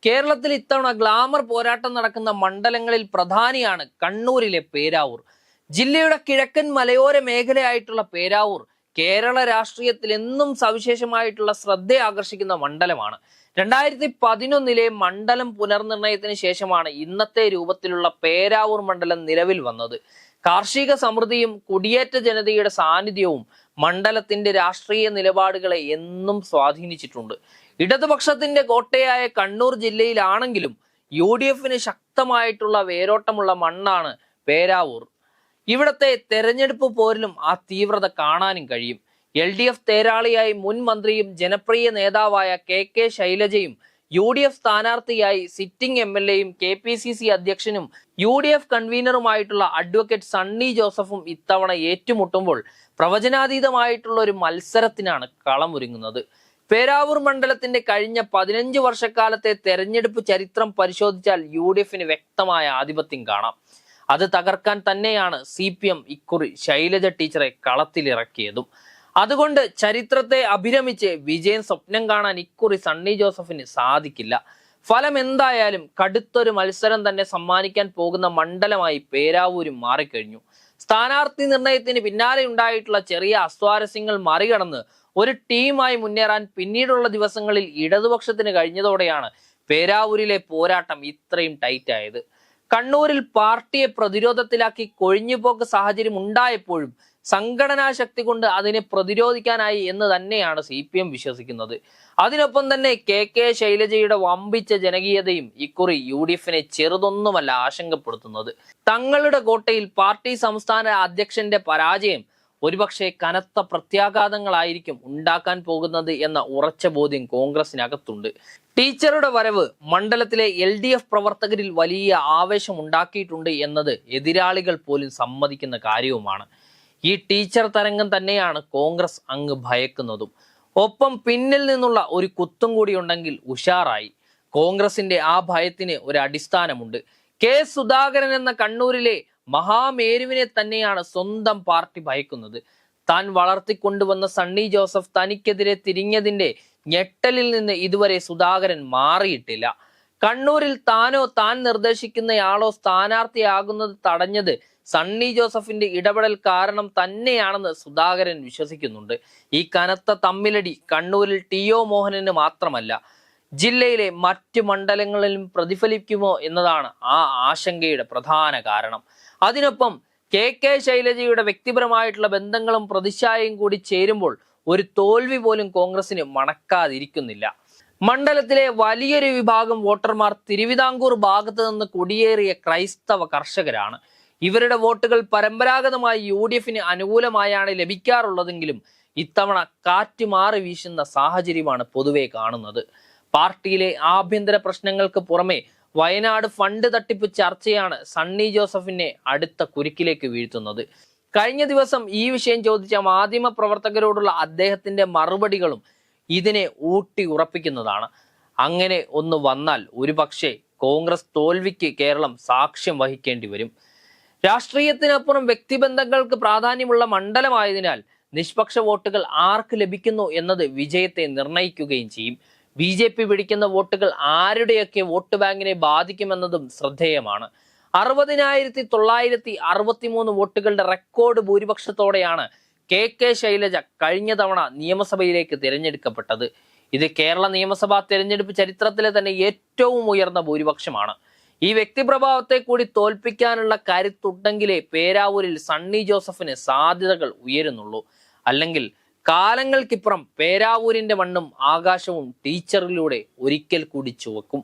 കേരളത്തിൽ ഇത്തവണ ഗ്ലാമർ പോരാട്ടം നടക്കുന്ന മണ്ഡലങ്ങളിൽ പ്രധാനിയാണ് കണ്ണൂരിലെ പേരാവൂർ. ജില്ലയുടെ കിഴക്കൻ മലയോര മേഖലയായിട്ടുള്ള പേരാവൂർ കേരള രാഷ്ട്രീയത്തിൽ എന്നും സവിശേഷമായിട്ടുള്ള ശ്രദ്ധ ആകർഷിക്കുന്ന മണ്ഡലമാണ്. 2011 മണ്ഡലം പുനർനിർണയത്തിന് ശേഷമാണ് ഇന്നത്തെ രൂപത്തിലുള്ള പേരാവൂർ മണ്ഡലം നിലവിൽ വന്നത്. കാർഷിക സമൃദ്ധിയും കുടിയേറ്റ ജനതയുടെ സാന്നിധ്യവും മണ്ഡലത്തിന്റെ രാഷ്ട്രീയ നിലപാടുകളെ എന്നും സ്വാധീനിച്ചിട്ടുണ്ട്. ഇടതുപക്ഷത്തിന്റെ കോട്ടയായ കണ്ണൂർ ജില്ലയിലാണെങ്കിലും UDFന് ശക്തമായിട്ടുള്ള വേരോട്ടമുള്ള മണ്ണാണ് പേരാവൂർ. ഇവിടത്തെ തെരഞ്ഞെടുപ്പ് പോരിലും ആ തീവ്രത കാണാനും കഴിയും. LDF തേരാളിയായി മുൻ മന്ത്രിയും ജനപ്രിയ നേതാവായ KK ശൈലജയും UDF സ്ഥാനാർത്ഥിയായി സിറ്റിംഗ് MLAയും KPCC അധ്യക്ഷനും UDF കൺവീനറുമായിട്ടുള്ള അഡ്വക്കേറ്റ് സണ്ണി ജോസഫും ഇത്തവണ ഏറ്റുമുട്ടുമ്പോൾ പ്രവചനാതീതമായിട്ടുള്ള ഒരു മത്സരത്തിനാണ് കളമൊരുങ്ങുന്നത്. പേരാവൂർ മണ്ഡലത്തിന്റെ കഴിഞ്ഞ 15 വർഷക്കാലത്തെ തെരഞ്ഞെടുപ്പ് ചരിത്രം പരിശോധിച്ചാൽ UDFന് വ്യക്തമായ ആധിപത്യം കാണാം. അത് തകർക്കാൻ തന്നെയാണ് CPM ഇക്കുറി ശൈലജ ടീച്ചറെ കളത്തിലിറക്കിയതും. അതുകൊണ്ട് ചരിത്രത്തെ അഭിരമിച്ച് വിജയം സ്വപ്നം കാണാൻ ഇക്കുറി സണ്ണി ജോസഫിന് സാധിക്കില്ല. ഫലം എന്തായാലും കടുത്തൊരു മത്സരം തന്നെ സമ്മാനിക്കാൻ പോകുന്ന മണ്ഡലമായി പേരാവൂരും മാറിക്കഴിഞ്ഞു. സ്ഥാനാർത്ഥി നിർണയത്തിന് പിന്നാലെ ഉണ്ടായിട്ടുള്ള ചെറിയ അസ്വാരസ്യങ്ങൾ മറികടന്ന് ഒരു ടീമായി മുന്നേറാൻ പിന്നീടുള്ള ദിവസങ്ങളിൽ ഇടതുപക്ഷത്തിന് കഴിഞ്ഞതോടെയാണ് പേരാവൂരിലെ പോരാട്ടം ഇത്രയും ടൈറ്റ് ആയത്. കണ്ണൂരിൽ പാർട്ടിയെ പ്രതിരോധത്തിലാക്കി കൊഴിഞ്ഞുപോക്ക് സാഹചര്യം ഉണ്ടായപ്പോഴും സംഘടനാ ശക്തി കൊണ്ട് അതിനെ പ്രതിരോധിക്കാനായി എന്ന് തന്നെയാണ് CPM വിശ്വസിക്കുന്നത്. അതിനൊപ്പം തന്നെ KK ശൈലജയുടെ വമ്പിച്ച ജനകീയതയും ഇക്കുറി UDFനെ ചെറുതൊന്നുമല്ല ആശങ്കപ്പെടുത്തുന്നത്. തങ്ങളുടെ കോട്ടയിൽ പാർട്ടി സംസ്ഥാന അധ്യക്ഷന്റെ പരാജയം ഒരുപക്ഷെ കനത്ത പ്രത്യാഘാതങ്ങളായിരിക്കും ഉണ്ടാക്കാൻ പോകുന്നത് എന്ന ഉറച്ച ബോധ്യം കോൺഗ്രസിനകത്തുണ്ട്. ടീച്ചറുടെ വരവ് മണ്ഡലത്തിലെ LDF പ്രവർത്തകരിൽ വലിയ ആവേശം ഉണ്ടാക്കിയിട്ടുണ്ട് എന്നത് എതിരാളികൾ പോലും സമ്മതിക്കുന്ന കാര്യവുമാണ്. ഈ ടീച്ചർ തരംഗം തന്നെയാണ് കോൺഗ്രസ് അങ്ങ് ഭയക്കുന്നതും. ഒപ്പം പിന്നിൽ നിന്നുള്ള ഒരു കുത്തും കൂടി ഉണ്ടെങ്കിൽ ഉഷാറായി. കോൺഗ്രസിന്റെ ആ ഭയത്തിന് ഒരു അടിസ്ഥാനമുണ്ട്. K സുധാകരൻ എന്ന കണ്ണൂരിലെ മഹാമേരുവിനെ തന്നെയാണ് സ്വന്തം പാർട്ടി ഭയക്കുന്നത്. താൻ വളർത്തിക്കൊണ്ടുവന്ന സണ്ണി ജോസഫ് തനിക്കെതിരെ തിരിഞ്ഞതിന്റെ ഞെട്ടലിൽ നിന്ന് ഇതുവരെ സുധാകരൻ മാറിയിട്ടില്ല. കണ്ണൂരിൽ താനോ താൻ നിർദ്ദേശിക്കുന്നയാളോ സ്ഥാനാർത്ഥിയാകുന്നത് തടഞ്ഞത് സണ്ണി ജോസഫിന്റെ ഇടപെടൽ കാരണം തന്നെയാണെന്ന് സുധാകരൻ വിശ്വസിക്കുന്നുണ്ട്. ഈ കനത്ത തമ്മിലടി കണ്ണൂരിൽ TO മോഹനന് മാത്രമല്ല, ജില്ലയിലെ മറ്റ് മണ്ഡലങ്ങളിലും പ്രതിഫലിക്കുമോ എന്നതാണ് ആ ആശങ്കയുടെ പ്രധാന കാരണം. അതിനൊപ്പം KK ശൈലജയുടെ വ്യക്തിപരമായിട്ടുള്ള ബന്ധങ്ങളും പ്രതിച്ഛായയും കൂടി ചേരുമ്പോൾ ഒരു തോൽവി പോലും കോൺഗ്രസിന് മണക്കാതിരിക്കുന്നില്ല. മണ്ഡലത്തിലെ വലിയൊരു വിഭാഗം വോട്ടർമാർ തിരുവിതാംകൂർ ഭാഗത്ത് നിന്ന് കുടിയേറിയ ക്രൈസ്തവ കർഷകരാണ്. ഇവരുടെ വോട്ടുകൾ പരമ്പരാഗതമായി UDFന് അനുകൂലമായാണ് ലഭിക്കാറുള്ളതെങ്കിലും ഇത്തവണ കാറ്റ് മാറി വീശുന്ന സാഹചര്യമാണ് പൊതുവെ കാണുന്നത്. പാർട്ടിയിലെ ആഭ്യന്തര പ്രശ്നങ്ങൾക്ക് പുറമെ വയനാട് ഫണ്ട് തട്ടിപ്പ് ചർച്ചയാണ് സണ്ണി ജോസഫിനെ അടുത്ത കുരുക്കിലേക്ക് വീഴ്ത്തുന്നത്. കഴിഞ്ഞ ദിവസം ഈ വിഷയം ചോദിച്ച മാധ്യമ പ്രവർത്തകരോടുള്ള അദ്ദേഹത്തിന്റെ മറുപടികളും ഇതിനെ ഊട്ടി ഉറപ്പിക്കുന്നതാണ്. അങ്ങനെ ഒന്ന് വന്നാൽ ഒരുപക്ഷെ കോൺഗ്രസ് തോൽവിക്ക് കേരളം സാക്ഷ്യം വഹിക്കേണ്ടി വരും. രാഷ്ട്രീയത്തിനപ്പുറം വ്യക്തിബന്ധങ്ങൾക്ക് പ്രാധാന്യമുള്ള മണ്ഡലമായതിനാൽ നിഷ്പക്ഷ വോട്ടുകൾ ആർക്ക് ലഭിക്കുന്നു എന്നത് വിജയത്തെ നിർണയിക്കുകയും ചെയ്യും. BJP പിടിക്കുന്ന വോട്ടുകൾ ആരുടെയൊക്കെ വോട്ട് ബാങ്കിനെ ബാധിക്കുമെന്നതും ശ്രദ്ധേയമാണ്. 60,963 വോട്ടുകളുടെ റെക്കോർഡ് ഭൂരിപക്ഷത്തോടെയാണ് KK ശൈലജ കഴിഞ്ഞ തവണ നിയമസഭയിലേക്ക് തിരഞ്ഞെടുക്കപ്പെട്ടത്. ഇത് കേരള നിയമസഭാ തെരഞ്ഞെടുപ്പ് ചരിത്രത്തിലെ തന്നെ ഏറ്റവും ഉയർന്ന ഭൂരിപക്ഷമാണ്. ഈ വ്യക്തിപ്രഭാവത്തെ കൂടി തോൽപ്പിക്കാനുള്ള കരുത്തുണ്ടെങ്കിലേ പേരാവൂരിൽ സണ്ണി ജോസഫിന് സാധ്യതകൾ ഉയരുന്നുള്ളൂ. അല്ലെങ്കിൽ കാലങ്ങൾക്കിപ്പുറം പേരാവൂരിന്റെ മണ്ണും ആകാശവും ടീച്ചറിലൂടെ ഒരിക്കൽ കൂടി ചുവക്കും.